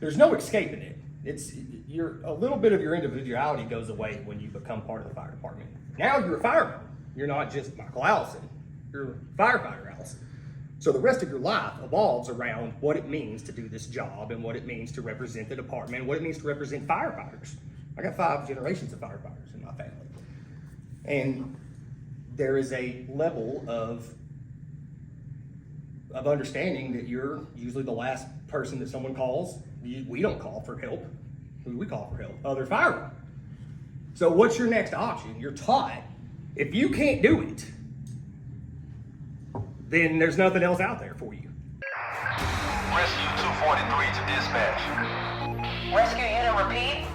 There's no escaping it. It's a little bit of your individuality goes away when you become part of the fire department. Now you're a fireman. You're not just Michael Allison. You're firefighter Allison. So the rest of your life evolves around what it means to do this job and what it means to represent the department, and what it means to represent firefighters. I got 5 generations of firefighters in my family. And there is a level of understanding that you're usually the last person that someone calls. We don't call for help. Who do we call for help? Other firemen. So what's your next option? You're taught, if you can't do it, then there's nothing else out there for you. Rescue 243 to dispatch. Rescue unit, repeat.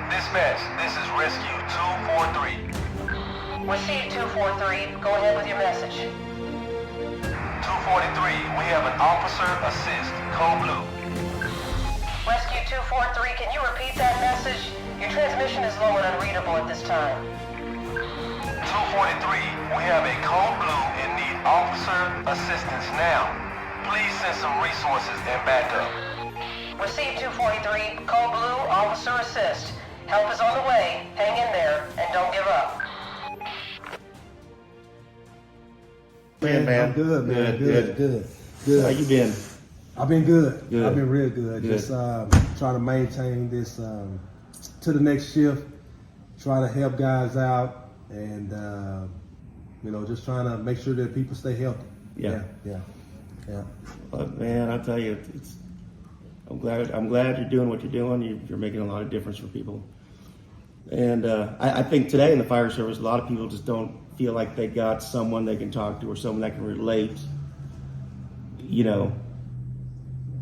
Dispatch, this is Rescue 243. Received 243. Go ahead with your message. 243, we have an officer assist, code blue. Rescue 243, can you repeat that message? Your transmission is low and unreadable at this time. 243, we have a code blue and need officer assistance now. Please send some resources and backup. Received 243. Code blue, officer assist. Help is on the way. Hang in there and don't give up. Man. I'm good, man. Good. Good. How you been? I've been good. Good. I've been real good. Just trying to maintain this to the next shift. Try to help guys out, and just trying to make sure that people stay healthy. Yeah. Yeah. But man, I tell you, I'm glad you're doing what you're doing. You're making a lot of difference for people. And I think today in the fire service, a lot of people just don't feel like they got someone they can talk to or someone that can relate,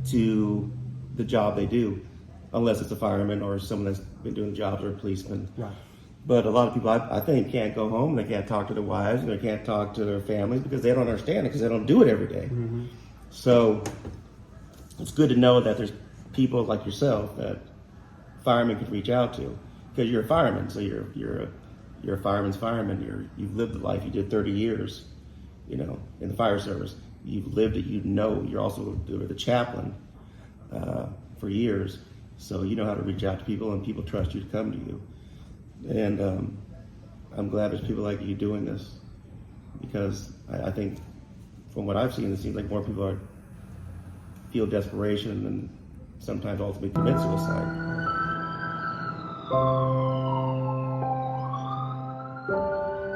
to the job they do, unless it's a fireman or someone that's been doing the jobs or a policeman. Right. But a lot of people, I think, can't go home. They can't talk to their wives and they can't talk to their families because they don't understand it because they don't do it every day. Mm-hmm. So it's good to know that there's people like yourself that firemen could reach out to because you're a fireman. So you're a fireman's fireman. You've lived the life. You did 30 years, in the fire service. You've lived it. You're also the chaplain for years. So you know how to reach out to people and people trust you to come to you. And I'm glad there's people like you doing this because I think from what I've seen, it seems like more people feel desperation and sometimes ultimately commit suicide.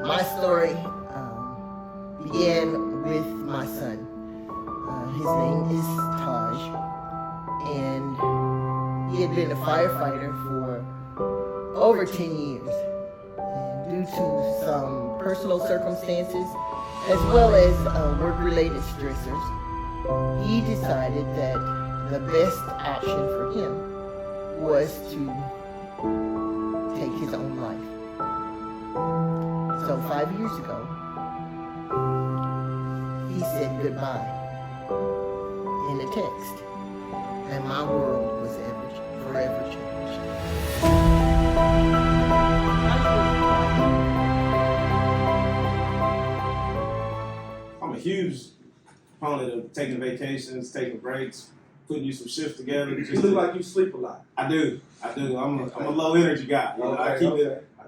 My story began with my son. His name is Taj, and he had been a firefighter for over 10 years. And due to some personal circumstances, as well as work-related stressors, he decided that the best option for him was to take his own life. So 5 years ago, he said goodbye in a text, and my world was forever changed. I'm a huge proponent of taking vacations, taking breaks, putting you some shifts together. You look like you sleep a lot. I do. I'm a low energy guy. I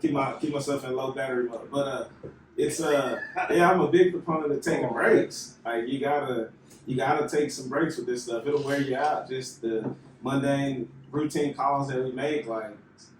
keep myself in low battery mode. But I'm a big proponent of taking breaks. Like you gotta take some breaks with this stuff. It'll wear you out. Just the mundane routine calls that we make, like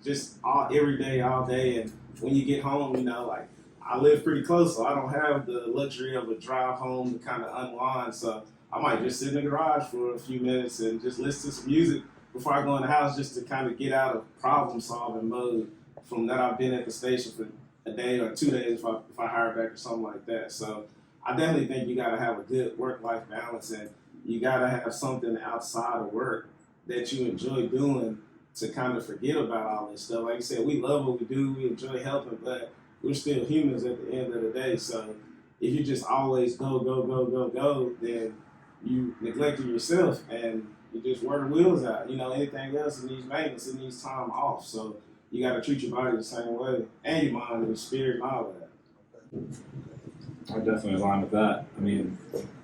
just every day, all day. And when you get home, like I live pretty close, so I don't have the luxury of a drive home to kind of unwind. So I might just sit in the garage for a few minutes and just listen to some music before I go in the house, just to kind of get out of problem solving mode from that I've been at the station for a day or 2 days if I hire back or something like that. So I definitely think you got to have a good work-life balance, and you got to have something outside of work that you enjoy doing to kind of forget about all this stuff. Like you said, we love what we do, we enjoy helping, but we're still humans at the end of the day. So if you just always go, then you neglected yourself and you just wear the wheels out. Anything else, it needs maintenance, it needs time off. So you got to treat your body the same way, and your mind and your spirit and all of that. I definitely align with that. I mean,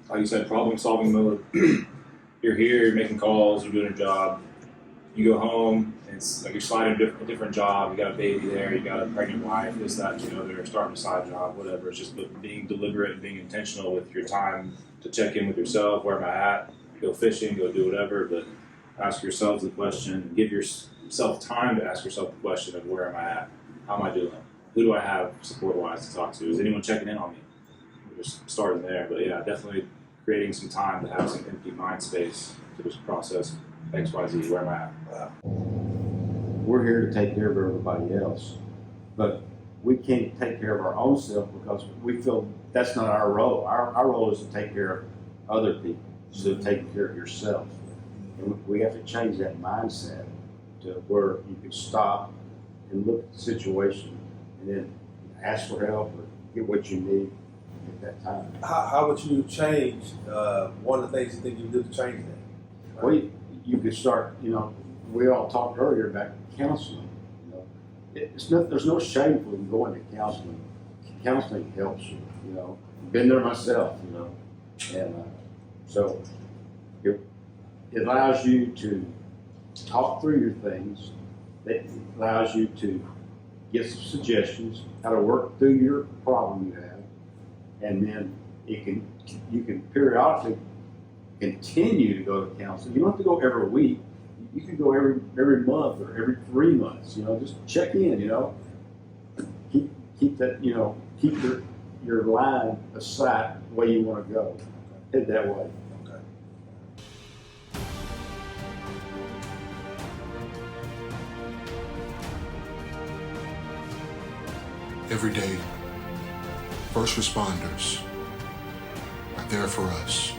like you said, problem solving mode. You're you're here, you're making calls, you're doing a job. You go home, and it's like you're sliding a different job. You got a baby there, you got a pregnant wife, this, that, they're starting a side job, whatever. It's just being deliberate and being intentional with your time to check in with yourself. Where am I at? Go fishing, go do whatever, but ask yourselves the question. Give yourself time to ask yourself the question of where am I at? How am I doing? Who do I have support-wise to talk to? Is anyone checking in on me? We're just starting there, but yeah, definitely creating some time to have some empty mind space to just process X, Y, Z. Where am I at? We're here to take care of everybody else, but we can't take care of our own self because we feel that's not our role. Our role is to take care of other people, so take care of yourself. And we have to change that mindset to where you can stop and look at the situation and then ask for help or get what you need at that time. How would you change one of the things you think you do to change that? Well, you could start, we all talked earlier about counseling. There's no shameful in going to counseling. Counseling helps you, Been there myself, and so it allows you to talk through your things. It allows you to get some suggestions how to work through your problem you have, and then you can periodically continue to go to counseling. You don't have to go every week. You can go every month or every 3 months. Just check in. Keep that. Keep your line of sight the way you want to go. Head that way. Every day, first responders are there for us,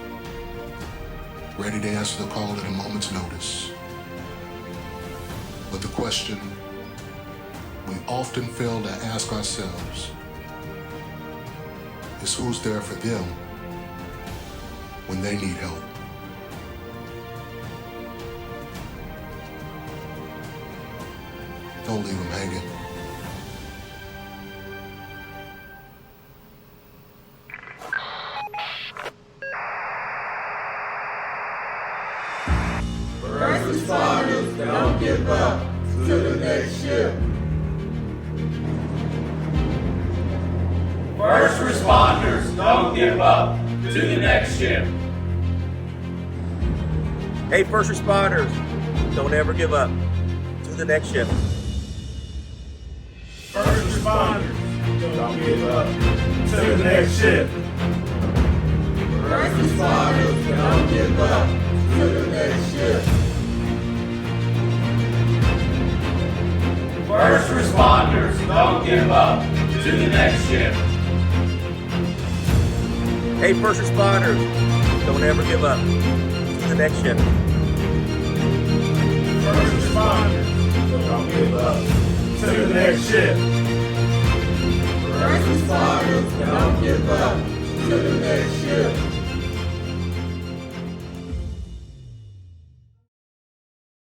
ready to answer the call at a moment's notice. But the question we often fail to ask ourselves is who's there for them when they need help? Don't leave them hanging. First responders, don't give up to the next shift. First responders, don't give up to the next shift. Hey, first responders, don't ever give up to the next shift. First responders, don't give up to the next shift. First responders, don't give up to the next shift. First responders, don't give up to the next shift. Hey, first responders, don't ever give up to the next shift. First responders, don't give up to the next shift. First responders, don't give up to the next shift.